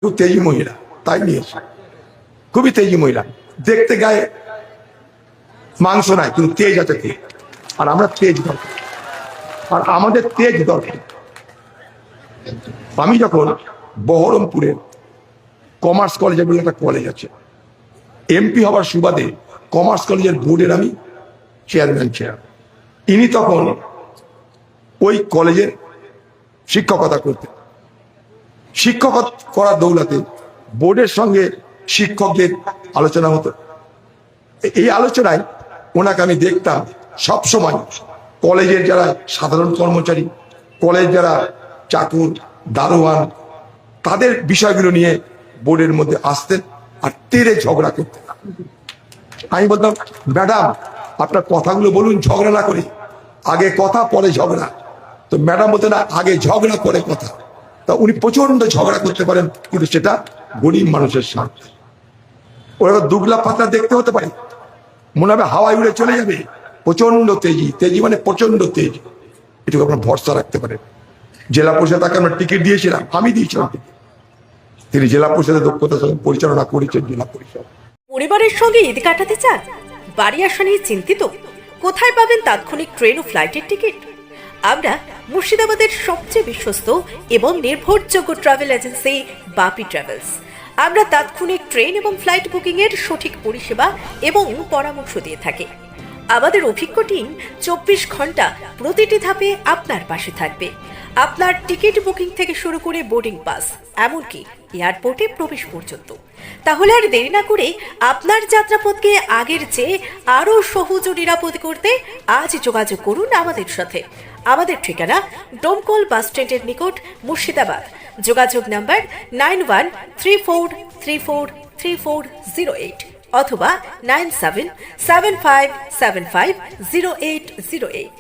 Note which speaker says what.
Speaker 1: খুব তেজি মহিলা, তাই নিয়েছে। খুবই তেজি মহিলা, দেখতে গায়ে মাংস নাই কিন্তু তেজ আছে তেজ। আর আমরা তেজ দরকার, আর আমাদের তেজ দরকার। আমি যখন বহরমপুরের কমার্স কলেজে বলে একটা কলেজ আছে, এমপি হবার সুবাদে কমার্স কলেজের বোর্ডের আমি চেয়ারম্যান ছিলাম। ইনি তখন ওই কলেজের শিক্ষকতা করতেন। শিক্ষকতা করার দৌলতে বোর্ডের সঙ্গে শিক্ষকদের আলোচনা হতো। এই আলোচনায় ওনাকে আমি দেখতাম সবসময় কলেজের যারা সাধারণ কর্মচারী, কলেজ যারা চাকুর দারোয়ান, তাদের বিষয়গুলো নিয়ে বোর্ডের মধ্যে আসতেন আর তেরে ঝগড়া করতেন। আমি বলতাম, ম্যাডাম আপনার কথাগুলো বলুন, ঝগড়া না করি, আগে কথা পরে ঝগড়া। তো ম্যাডাম বলতেন না, আগে ঝগড়া পরে কথা। তা উনি প্রচন্ড ঝগড়া করতে পারেন, কিন্তু সেটা গরিব মানুষের স্বার্থে। ওরা দুগলা পাতলা দেখতে হতে পারে, মনে হবে হাওয়ায় উড়ে চলে যাবে। প্রচন্ড তেজি, তেজি মানে প্রচন্ড তেজ। এটুকু আপনার ভরসা রাখতে পারেন। জেলা পরিষদ তাকে আমরা টিকিট দিয়েছিলাম, আমি দিয়েছিলাম। তিনি জেলা পরিষদের দক্ষতার সঙ্গে পরিচালনা করেছেন জেলা পরিষদ।
Speaker 2: পরিবারের সঙ্গে ঈদ কাটাতে চান, বাড়ি আসা নিয়ে চিন্তিত, কোথায় পাবেন তাৎক্ষণিক ট্রেন ও ফ্লাইটের টিকিট? আমরা মুর্শিদাবাদের সবচেয়ে বিশ্বস্ত এবং নির্ভরযোগ্য ট্রাভেল এজেন্সি বাপি ট্রাভেলস। আমরা তাৎক্ষণিক ট্রেন এবং ফ্লাইট বুকিং এর সঠিক পরিষেবা এবং পরামর্শ দিয়ে থাকি। আমাদের অভিজ্ঞ টিম 24 ঘন্টা প্রতিটি ধাপে আপনার পাশে থাকবে। আপনার টিকিট বুকিং থেকে শুরু করে বোর্ডিং পাস, এমনকি এয়ারপোর্টে প্রবেশ পর্যন্ত। তাহলে আর দেরি না করে আপনার যাত্রাপথকে আগের চেয়ে আরও সহজ ও নিরাপদ করতে আজ যোগাযোগ করুন আমাদের সাথে। আমাদের ঠিকানা ডোমকল বাস স্ট্যান্ডের নিকট, মুর্শিদাবাদ। যোগাযোগ নাম্বার 9134343408 অথবা 9775750808।